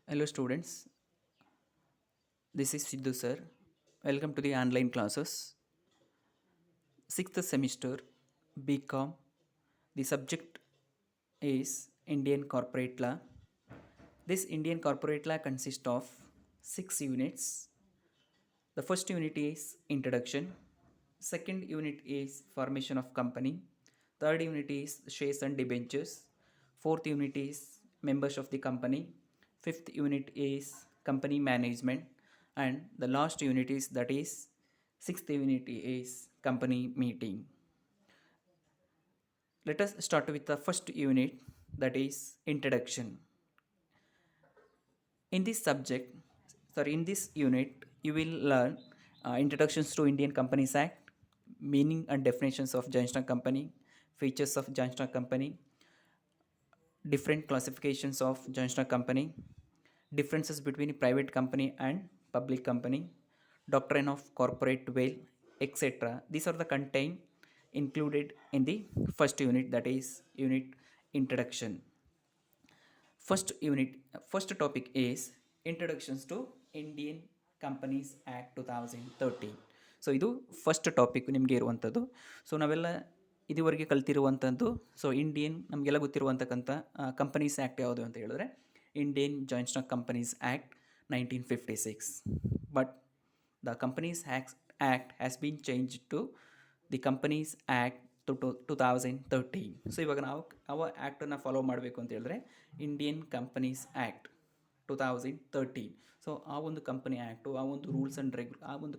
Hello students, this is Sidhu sir. Welcome to the online classes. Sixth semester BCom. The subject is Indian Corporate Law. This Indian Corporate Law consists of 6 units. The first unit is Introduction. Second unit is Formation of Company. Third unit is Shares and Debentures. Fourth unit is Members of the Company. Fifth unit is Company Management. And the last unit is that is sixth unit is Company Meeting. Let us start with the first unit, that is Introduction. In this subject, in this unit, you will learn introductions to Indian Companies Act, meaning and definitions of joint stock company, features of joint stock company, different classifications of joint stock company, differences between private company and public company, doctrine of corporate wealth, etc. These are the content included in the first unit, that is unit introduction. First unit, first topic is introductions to Indian Companies Act 2013. So ಇದು first topic ನಿಮಗೆ ಇರುವಂಥದ್ದು. So ನಾವೆಲ್ಲ ಇದುವರೆಗೆ ಕಲ್ತಿರುವಂಥದ್ದು. So Indian ನಮಗೆಲ್ಲ ಗೊತ್ತಿರುವಂತಕ್ಕಂಥ companies act ಯಾವುದು ಅಂತ ಹೇಳಿದ್ರೆ Indian joint stock companies act 1956. But the companies act has been change to the companies act 2013. So ಇವಾಗ ನಾವು ಆ್ಯಕ್ಟನ್ನು ಫಾಲೋ ಮಾಡಬೇಕು ಅಂತ ಹೇಳಿದ್ರೆ ಇಂಡಿಯನ್ ಕಂಪನೀಸ್ ಆ್ಯಕ್ಟ್ 2013. ಸೊ ಆ ಒಂದು ಕಂಪನಿ ಆ್ಯಕ್ಟು, ಆ ಒಂದು ರೂಲ್ಸ್ ಆ್ಯಂಡ್ ಆ ಒಂದು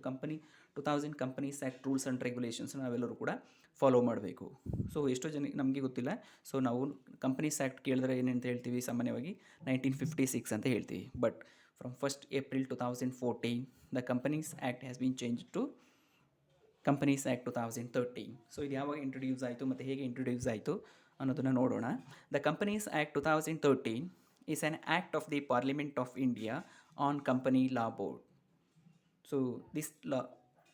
companies act rules and regulations ನಾವೆಲ್ಲರೂ ಕೂಡ ಫಾಲೋ ಮಾಡಬೇಕು. ಸೊ ಎಷ್ಟೋ ಜನ ನಮಗೆ ಗೊತ್ತಿಲ್ಲ. ಸೊ ನಾವು ಕಂಪನೀಸ್ ಆ್ಯಕ್ಟ್ ಕೇಳಿದ್ರೆ ಏನಂತ ಹೇಳ್ತೀವಿ, ಸಾಮಾನ್ಯವಾಗಿ 1956 ಅಂತ ಹೇಳ್ತೀವಿ. But from 1st April 2014 the companies act has been change to companies act 2013. So ಇದು ಯಾವಾಗ ಇಂಟ್ರೊಡ್ಯೂಸ್ ಆಯಿತು ಮತ್ತು ಹೇಗೆ ಇಂಟ್ರೊಡ್ಯೂಸ್ ಆಯಿತು ಅನ್ನೋದನ್ನು ನೋಡೋಣ. The companies act 2013 is an act of the Parliament of India on Company Law Board. So this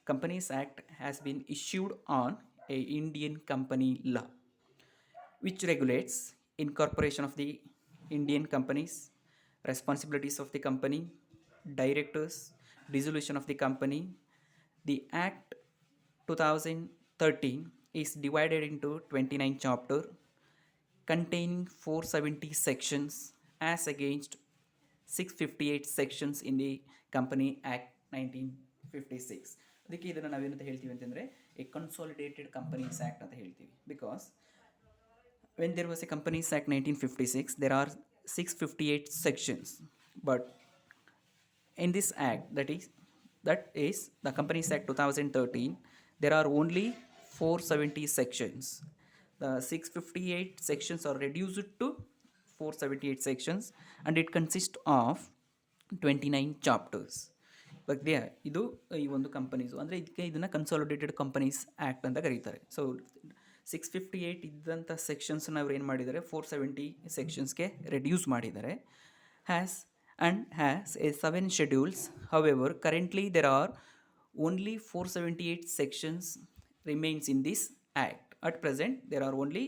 Companies Act has been issued on a Indian company law which regulates incorporation of the Indian companies, responsibilities of the company, directors, dissolution of the company. The Act 2013 is divided into 29 chapters containing 470 sections as against 658 sections in the Company Act 1956. ಅದಕ್ಕೆ ಇದನ್ನು ನಾವೇನಂತ ಹೇಳ್ತೀವಿ ಅಂತಂದರೆ A consolidated companies act ಅಂತ ಹೇಳ್ತೀವಿ. Because when there was a Companies Act 1956, there are 658 sections. But in this act, that is the Companies Act 2013, there are only 470 sections. The 658 sections are reduced to 478 sections and it consists of 29 chapters. ಬಗ್ಗೆ ಇದು ಈ ಒಂದು companies ಅಂದರೆ ಇದನ್ನು consolidated companies act ಅಂತ ಕರೀತಾರೆ. So 658 ಇದ್ದಂಥ ಸೆಕ್ಷನ್ಸ್ನ ಅವ್ರು ಏನು ಮಾಡಿದ್ದಾರೆ, 470 ಸೆಕ್ಷನ್ಸ್ಗೆ ರೆಡ್ಯೂಸ್ ಮಾಡಿದ್ದಾರೆ. Has a 7 schedules. However, currently there are only 478 sections remains in this act. At present, there are only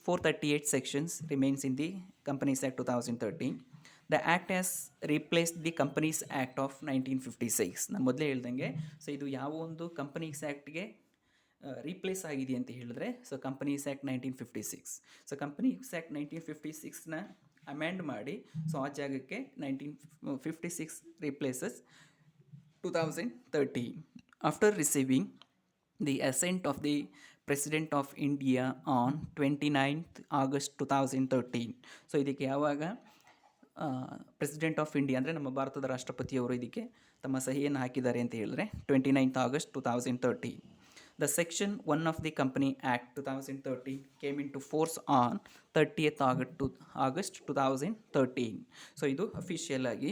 438 sections remains in the Companies Act 2013. The act has replaced the Companies Act of 1956. ನಾನು ಮೊದಲೇ ಹೇಳ್ದಂಗೆ, so ಇದು ಯಾವ ಒಂದು companies ಆ್ಯಕ್ಟ್ಗೆ replace ಆಗಿದೆ ಅಂತ ಹೇಳಿದ್ರೆ, so companies act 1956. So companies act 1956ನ ಅಮೆಂಡ್ ಮಾಡಿ, ಸೊ ಆ ಜಾಗಕ್ಕೆ 1956 replaces 2013. After receiving the assent of the President of India on 29th August 2013. So ಇದಕ್ಕೆ ಯಾವಾಗ ಪ್ರೆಸಿಡೆಂಟ್ ಆಫ್ ಇಂಡಿಯಾ ಅಂದರೆ ನಮ್ಮ ಭಾರತದ ರಾಷ್ಟ್ರಪತಿಯವರು ಇದಕ್ಕೆ ತಮ್ಮ ಸಹಿಯನ್ನು ಹಾಕಿದ್ದಾರೆ ಅಂತ ಹೇಳಿದ್ರೆ 29th August 2013. The Section 1 of the Company Act 2013 came into force on 30th August 2013. So ಇದು ಅಫಿಷಿಯಲ್ ಆಗಿ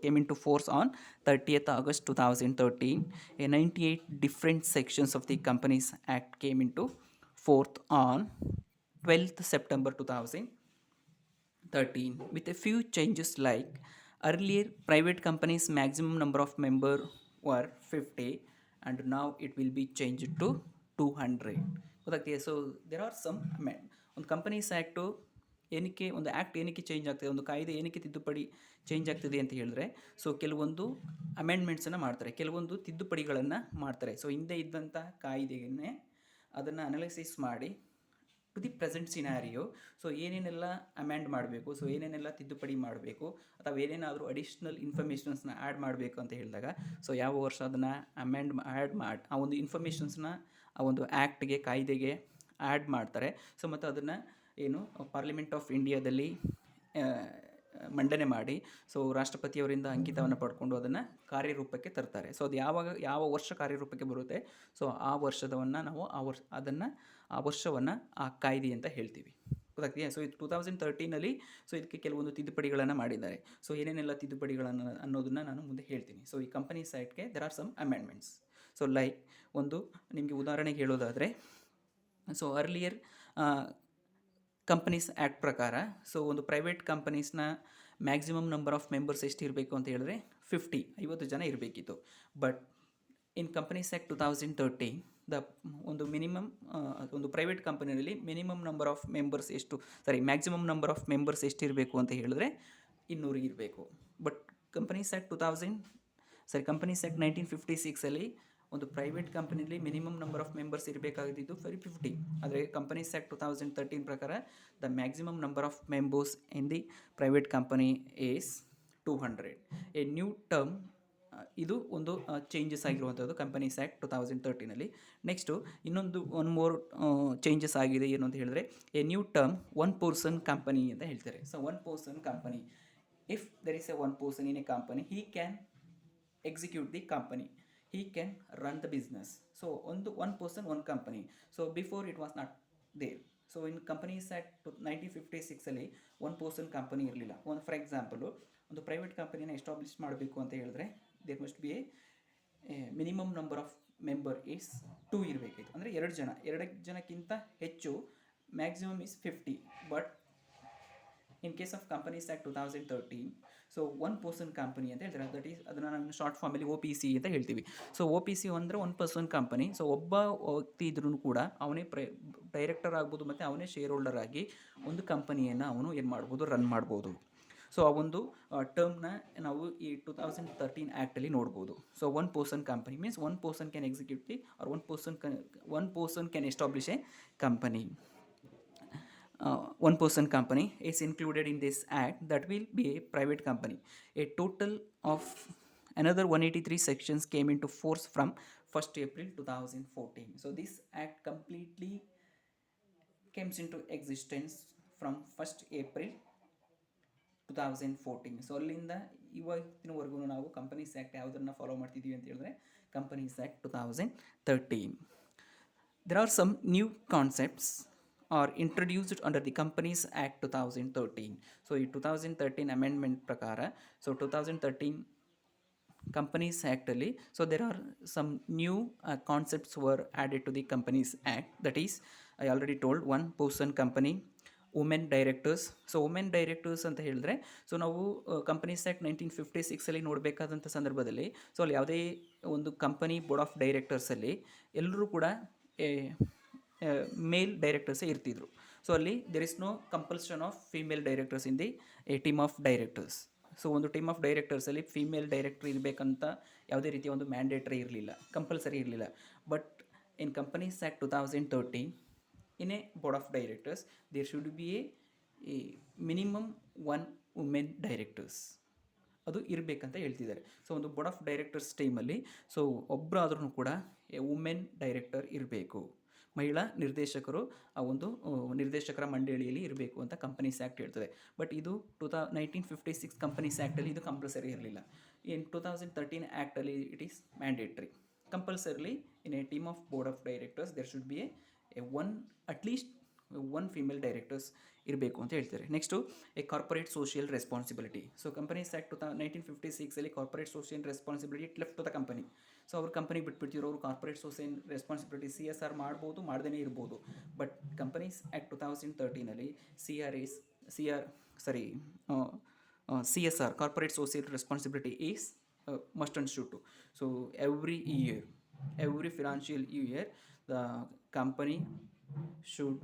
came into force on 30th August 2013. A 98 different sections of the Companies Act came into force on 12th September 2013 with a few changes like earlier private companies maximum number of members were 50 and now it will be changed to 200. ಗೊತ್ತಾಗ್ತಿದೆ. So there are some amend. ಒಂದು companies act ಏನಕ್ಕೆ ಒಂದು act ಏನಕ್ಕೆ change ಆಗ್ತದೆ, ಒಂದು ಕಾಯ್ದೆ ಏನಕ್ಕೆ ತಿದ್ದುಪಡಿ ಚೇಂಜ್ ಆಗ್ತದೆ ಅಂತ ಹೇಳಿದ್ರೆ, ಸೊ ಕೆಲವೊಂದು ಅಮೆಂಡ್ಮೆಂಟ್ಸನ್ನು ಮಾಡ್ತಾರೆ, ಕೆಲವೊಂದು ತಿದ್ದುಪಡಿಗಳನ್ನು ಮಾಡ್ತಾರೆ. ಸೊ ಹಿಂದೆ ಇದ್ದಂಥ ಕಾಯ್ದೆಯನ್ನೇ ಅದನ್ನು ಅನಲೈಸಿಸ್ ಮಾಡಿ to the present scenario, so ಏನೇನೆಲ್ಲ ಅಮೆಂಡ್ ಮಾಡಬೇಕು, ಸೊ ಏನೇನೆಲ್ಲ ತಿದ್ದುಪಡಿ ಮಾಡಬೇಕು, ಅಥವಾ ಏನೇನಾದರೂ ಅಡಿಷ್ನಲ್ ಇನ್ಫಾರ್ಮೇಷನ್ಸ್ನ ಆ್ಯಡ್ ಮಾಡಬೇಕು ಅಂತ ಹೇಳಿದಾಗ, ಸೊ ಯಾವ ವರ್ಷ ಅದನ್ನು ಆ್ಯಡ್ ಮಾಡಿ ಆ ಒಂದು ಇನ್ಫಾರ್ಮೇಷನ್ಸ್ನ ಆ ಒಂದು ಆ್ಯಕ್ಟ್ಗೆ, ಕಾಯ್ದೆಗೆ ಆ್ಯಡ್ ಮಾಡ್ತಾರೆ. ಸೊ ಮತ್ತು ಅದನ್ನು ಏನು ಪಾರ್ಲಿಮೆಂಟ್ ಆಫ್ ಇಂಡಿಯಾದಲ್ಲಿ ಮಂಡನೆ ಮಾಡಿ, ಸೊ ರಾಷ್ಟ್ರಪತಿಯವರಿಂದ ಅಂಕಿತವನ್ನು ಪಡ್ಕೊಂಡು ಅದನ್ನು ಕಾರ್ಯರೂಪಕ್ಕೆ ತರ್ತಾರೆ. ಸೊ ಅದು ಯಾವ ವರ್ಷ ಕಾರ್ಯರೂಪಕ್ಕೆ ಬರುತ್ತೆ, ಸೊ ಆ ವರ್ಷದವನ್ನು ನಾವು ಆ ವರ್ಷವನ್ನು ಆ ಕಾಯ್ದೆ ಅಂತ ಹೇಳ್ತೀವಿ. ಗೊತ್ತಾಗ್ತೀಯಾ? ಸೊ ಇದು 2013 ಸೊ ಇದಕ್ಕೆ ಕೆಲವೊಂದು ತಿದ್ದುಪಡಿಗಳನ್ನು ಮಾಡಿದ್ದಾರೆ. ಸೊ ಏನೇನೆಲ್ಲ ತಿದ್ದುಪಡಿಗಳನ್ನು ಅನ್ನೋದನ್ನು ನಾನು ಮುಂದೆ ಹೇಳ್ತೀನಿ. ಸೊ ಈ ಕಂಪನೀಸ್ ಆ್ಯಕ್ಟ್ಗೆ there are some amendments. So like ಒಂದು ನಿಮಗೆ ಉದಾಹರಣೆಗೆ ಹೇಳೋದಾದರೆ, ಸೊ ಅರ್ಲಿಯರ್ ಕಂಪನೀಸ್ ಆ್ಯಕ್ಟ್ ಪ್ರಕಾರ, ಸೊ ಒಂದು ಪ್ರೈವೇಟ್ ಕಂಪನೀಸ್ನ ಮ್ಯಾಕ್ಸಿಮಮ್ ನಂಬರ್ ಆಫ್ ಮೆಂಬರ್ಸ್ ಎಷ್ಟು ಇರಬೇಕು ಅಂತ ಹೇಳಿದ್ರೆ 50 ಜನ ಇರಬೇಕಿತ್ತು. ಬಟ್ ಇನ್ ಕಂಪನೀಸ್ ಆ್ಯಕ್ಟ್ 2013 ಒಂದು ಮಿನಿಮಮ್ ಒಂದು ಪ್ರೈವೇಟ್ ಕಂಪನಿಯಲ್ಲಿ minimum number of members maximum number of members ಎಷ್ಟಿರಬೇಕು ಅಂತ ಹೇಳಿದ್ರೆ 200 ಇರಬೇಕು. ಬಟ್ ಕಂಪನೀಸ್ ಆ್ಯಕ್ಟ್ 1956 ಒಂದು ಪ್ರೈವೇಟ್ ಕಂಪನಿಯಲ್ಲಿ ಮಿನಿಮಮ್ ನಂಬರ್ ಆಫ್ ಮೆಂಬರ್ಸ್ ಇರಬೇಕಾಗಿದ್ದು 50. ಆದರೆ ಕಂಪನೀಸ್ ಆ್ಯಕ್ಟ್ 2013 ಪ್ರಕಾರ the maximum number of members in the private company is 200. A new term, ಇದು ಒಂದು ಚೇಂಜಸ್ ಆಗಿರುವಂಥದ್ದು companies act 2013. Next one more changes ಆಗಿದೆ ಏನು ಅಂತ ಹೇಳಿದ್ರೆ, a new term 1 person company ಅಂತ ಹೇಳ್ತಾರೆ. So 1 person company, if there is a 1 person in a company, he can execute the company, he can run the business. So one person, one company. So before it was not there. So in Companies Act 1956 1 person ಕಂಪನಿ ಇರಲಿಲ್ಲ. For example ಒಂದು private ಕಂಪನಿನ establish ಮಾಡಬೇಕು ಅಂತ ಹೇಳಿದ್ರೆ there must be a minimum number of member is 2 ಇರಬೇಕಿತ್ತು. ಅಂದರೆ 2 ಜನಕ್ಕಿಂತ ಹೆಚ್ಚು, maximum is 50. But in case of companies act 2013, so 1 person company ಅಂತ ಹೇಳ್ತಾರೆ. ದಟ್ ಈಸ್ ಅದನ್ನು ನಾವು ಶಾರ್ಟ್ ಫಾರ್ಮಲ್ಲಿ OPC ಅಂತ ಹೇಳ್ತೀವಿ. ಸೊ OPC ಅಂದರೆ 1 ಪರ್ಸನ್ ಕಂಪನಿ. ಸೊ ಒಬ್ಬ ವ್ಯಕ್ತಿ ಇದ್ರೂ ಕೂಡ ಅವನೇ ಡೈರೆಕ್ಟರ್ ಆಗ್ಬೋದು, ಮತ್ತು ಅವನೇ ಶೇರ್ ಹೋಲ್ಡರ್ ಆಗಿ ಒಂದು ಕಂಪನಿಯನ್ನು ಅವನು ಏನು ಮಾಡ್ಬೋದು, ರನ್ ಮಾಡ್ಬೋದು. ಸೊ ಆ ಒಂದು ಟರ್ಮ್ನ ನಾವು ಈ 2013 ಆ್ಯಕ್ಟಲ್ಲಿ ನೋಡ್ಬೋದು. So 1 person company means 1 person can execute the or 1 person can establish a company. 1 person company is included in this act, that will be a private company. A total of another 183 sections came into force from 1st April 2014. So this act completely comes into existence from 1st April 2014. So ಅಲ್ಲಿಂದ ಇವತ್ತಿನವರೆಗೂ ನಾವು companies act ಯಾವುದನ್ನು follow ಮಾಡ್ತಿದ್ದೀವಿ ಅಂತ ಹೇಳಿದ್ರೆ companies act 2013. There are some new concepts are introduced under the Companies Act 2013. So ಈ 2013 amendment ಪ್ರಕಾರ, so 2013 Companies Act ಅಲ್ಲಿ, so there are some new concepts were added to the Companies Act. That is, I already told, 1 person company, women directors. So women directors ಅಂತ ಹೇಳಿದ್ರೆ, so ನಾವು companies act 1956 ನೋಡಬೇಕಾದಂಥ ಸಂದರ್ಭದಲ್ಲಿ, so ಅಲ್ಲಿ ಯಾವುದೇ ಒಂದು company board of ಡೈರೆಕ್ಟರ್ಸಲ್ಲಿ ಎಲ್ಲರೂ ಕೂಡ ಮೇಲ್ ಡೈರೆಕ್ಟರ್ಸೇ ಇರ್ತಿದ್ರು. ಸೊ ಅಲ್ಲಿ there is no compulsion of female directors in the a team of directors. So ಒಂದು ಟೀಮ್ ಆಫ್ ಡೈರೆಕ್ಟರ್ಸಲ್ಲಿ ಫೀಮೇಲ್ ಡೈರೆಕ್ಟರ್ ಇರಬೇಕಂತ ಯಾವುದೇ ರೀತಿಯ ಒಂದು ಮ್ಯಾಂಡೇಟ್ರಿ ಇರಲಿಲ್ಲ, ಕಂಪಲ್ಸರಿ ಇರಲಿಲ್ಲ. But in companies act 2013, in a board of directors there should be a minimum 1 women directors, ಅದು ಇರಬೇಕಂತ ಹೇಳ್ತಿದ್ದಾರೆ. ಸೊ ಒಂದು ಬೋರ್ಡ್ ಆಫ್ ಡೈರೆಕ್ಟರ್ಸ್ ಟೀಮಲ್ಲಿ ಸೊ ಒಬ್ಬರಾದ್ರೂ ಕೂಡ ಎ ವುಮೆನ್ ಡೈರೆಕ್ಟರ್ ಇರಬೇಕು, ಮಹಿಳಾ ನಿರ್ದೇಶಕರು ಆ ಒಂದು ನಿರ್ದೇಶಕರ ಮಂಡಳಿಯಲ್ಲಿ ಇರಬೇಕು ಅಂತ ಕಂಪನೀಸ್ ಆ್ಯಕ್ಟ್ ಹೇಳ್ತದೆ. ಬಟ್ ಇದು 1956 ಕಂಪನೀಸ್ ಆ್ಯಕ್ಟಲ್ಲಿ ಇದು ಕಂಪಲ್ಸರಿ ಇರಲಿಲ್ಲ. ಇನ್ 2013 ಆ್ಯಕ್ಟಲ್ಲಿ ಇಟ್ ಈಸ್ ಮ್ಯಾಂಡೇಟ್ರಿ. ಕಂಪಲ್ಸರಿಲಿ in a team of board of directors there should be at least 1 female directors ಇರಬೇಕು ಅಂತ ಹೇಳ್ತಾರೆ. Next a corporate social responsibility. So companies act 1956 corporate social responsibility it left to the company. So ಅವ್ರ company ಬಿಟ್ಬಿಡ್ತಿರೋ, ಅವರು corporate social responsibility CSR ಮಾಡ್ಬೋದು, ಮಾಡ್ದೇ ಇರ್ಬೋದು. But companies act 2013 CSR corporate social responsibility is must and should to. So every financial year the company should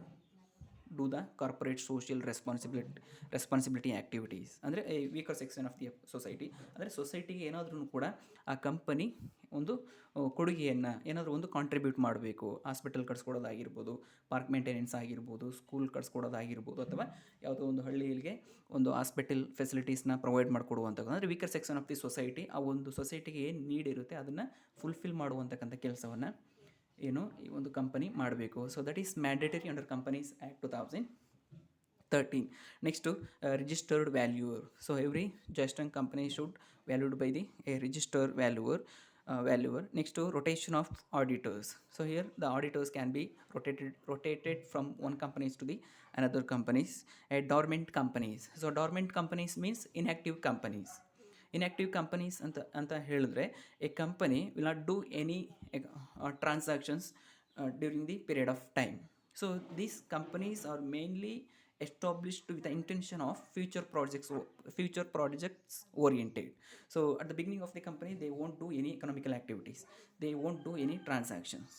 do the corporate social responsibility activities. ಅಂದರೆ weaker section of the society, ಅಂದರೆ ಸೊಸೈಟಿಗೆ ಏನಾದ್ರೂ ಕೂಡ ಆ company ಒಂದು ಕೊಡುಗೆಯನ್ನು ಏನಾದರೂ ಒಂದು ಕಾಂಟ್ರಿಬ್ಯೂಟ್ ಮಾಡಬೇಕು. ಹಾಸ್ಪಿಟಲ್ ಕಟ್ಸ್ಕೊಡೋದಾಗಿರ್ಬೋದು, ಪಾರ್ಕ್ ಮೇಂಟೆನೆನ್ಸ್ ಆಗಿರ್ಬೋದು, ಸ್ಕೂಲ್ ಕಟ್ಸ್ಕೊಡೋದಾಗಿರ್ಬೋದು, ಅಥವಾ ಯಾವುದೋ ಒಂದು ಹಳ್ಳಿಗೆ ಒಂದು ಹಾಸ್ಪಿಟಲ್ ಫೆಸಿಲಿಟೀಸ್ನ ಪ್ರೊವೈಡ್ ಮಾಡಿಕೊಡುವಂಥದ್ದು. ಅಂದರೆ weaker section of the society ಆ ಒಂದು ಸೊಸೈಟಿಗೆ ಏನು ನೀಡ್ ಇರುತ್ತೆ ಅದನ್ನು ಫುಲ್ಫಿಲ್ ಮಾಡುವಂತಕ್ಕಂಥ ಕೆಲಸವನ್ನು ಏನು ಈ ಒಂದು ಕಂಪನಿ ಮಾಡಬೇಕು. So that is mandatory under companies act 2013. Next, registered valuer. So every Geston company should valued by the a registered valuer. Next, rotation of auditors. So here the auditors can be rotated from one companies to the another companies. Dormant companies. So dormant companies means inactive companies. Inactive companies ಅಂತ ಹೇಳಿದ್ರೆ a company will not do any transactions during the period of time. So these companies are mainly established with the intention of future projects oriented. So at the beginning of the company they won't do any economical activities, they won't do any transactions,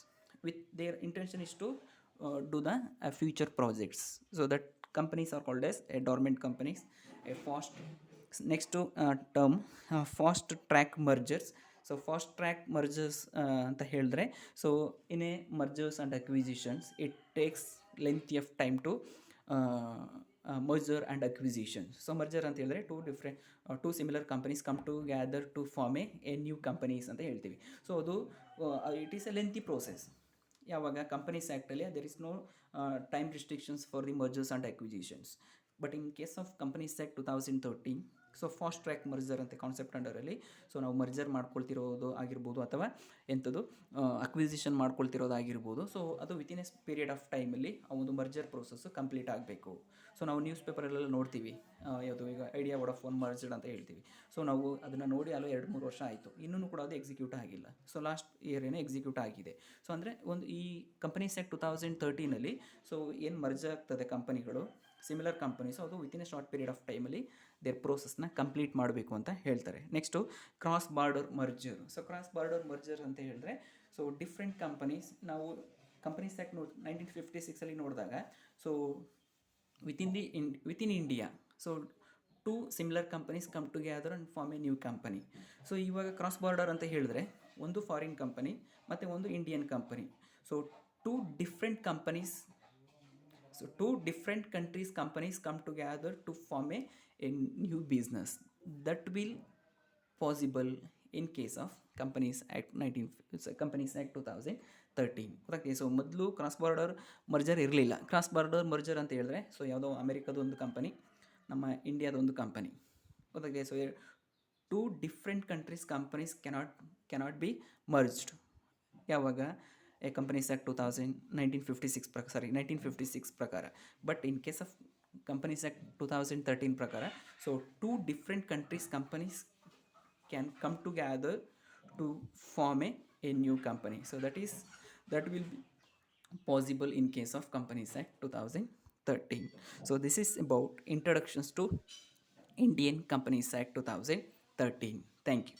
with their intention is to do the future projects. So that companies are called as a dormant companies. A fast next to term fast track mergers. So fast track mergers ಅಂತ ಹೇಳಿದ್ರೆ, so in a mergers and acquisitions it takes lengthy of time to merger and acquisition. So merger ಅಂತ ಹೇಳಿದ್ರೆ two similar companies come together to form a new companies ಅಂತ ಹೇಳ್ತೀವಿ. So ಅದು it is a lengthy process. ಯಾವಾಗ companies ಆ್ಯಕ್ಟಲ್ಲಿ there is no time restrictions for the mergers and acquisitions. But in case of companies act 2013, so fast track merger ಅಂತ concept ಅಂಡರಲ್ಲಿ, so ನಾವು merger ಮಾಡ್ಕೊಳ್ತಿರೋದು ಆಗಿರ್ಬೋದು ಅಥವಾ ಎಂಥದ್ದು ಅಕ್ವಿಸಿಷನ್ ಮಾಡ್ಕೊಳ್ತಿರೋದಾಗಿರ್ಬೋದು. ಸೊ ಅದು within A period of ಟೈಮಲ್ಲಿ ಆ ಒಂದು ಮರ್ಜರ್ ಪ್ರೋಸೆಸ್ಸು ಕಂಪ್ಲೀಟ್ ಆಗಬೇಕು. ಸೊ ನಾವು ನ್ಯೂಸ್ ಪೇಪರಲ್ಲೆಲ್ಲ ನೋಡ್ತೀವಿ, ಯಾವುದು ಈಗ ಐಡಿಯಾ ವೋಡಾಫೋನ್ ಮರ್ಜರ್ಡ್ ಅಂತ ಹೇಳ್ತೀವಿ. ಸೊ ನಾವು ಅದನ್ನು ನೋಡಿ ಅಲ್ಲೂ 2-3 ವರ್ಷ ಆಯಿತು, ಇನ್ನೂ ಕೂಡ ಅದು ಎಕ್ಸಿಕ್ಯೂಟ್ ಆಗಿಲ್ಲ. ಸೊ ಲಾಸ್ಟ್ ಇಯರ್ ಏನೋ ಎಕ್ಸಿಕ್ಯೂಟ್ ಆಗಿದೆ. ಸೊ ಅಂದರೆ ಒಂದು ಈ ಕಂಪನೀಸ್ ಆ್ಯಕ್ಟ್ 2013 ಸೊ ಏನು ಮರ್ಜ್ ಆಗ್ತದೆ ಕಂಪನಿಗಳು, ಸಿಮಿಲರ್ ಕಂಪನೀಸು, ಅದು within a short period of ಟೈಮಲ್ಲಿ ದೇರ್ ಪ್ರೋಸೆಸ್ನ ಕಂಪ್ಲೀಟ್ ಮಾಡಬೇಕು ಅಂತ ಹೇಳ್ತಾರೆ. Next cross border merger. So cross border merger ಅಂತ ಹೇಳಿದ್ರೆ, ಸೊ ಡಿಫ್ರೆಂಟ್ ಕಂಪನೀಸ್, ನಾವು ಕಂಪನೀಸ್ ಆ್ಯಕ್ಟ್ 1956 ನೋಡಿದಾಗ, so within India, so two similar companies come together and form a new company. So ಇವಾಗ ಕ್ರಾಸ್ ಬಾರ್ಡರ್ ಅಂತ ಹೇಳಿದ್ರೆ ಒಂದು ಫಾರಿನ್ ಕಂಪನಿ ಮತ್ತು ಒಂದು Indian company. So two different companies, so two different countries companies come together to form a new business. That will possible in case of Companies Act 2013. Okay. So ಮೊದಲು cross border merger ಇರಲಿಲ್ಲ. Cross border merger ಅಂತ ಹೇಳಿದ್ರೆ, so ಯಾವುದೋ ಅಮೆರಿಕದ ಒಂದು company, ನಮ್ಮ ಇಂಡಿಯಾದ ಒಂದು company. Okay. So two different countries companies cannot be merged. ಯಾವಾಗ? ಎ ಕಂಪನೀಸ್ ಆ್ಯಕ್ಟ್ 1956 ಪ್ರಕಾರ. But in case of companies act 2013 ಪ್ರಕಾರ, so two different countries companies can come together to form a new company. So that will be possible in case of Companies Act 2013. So this is about introductions to Indian Companies Act 2013. Thank you.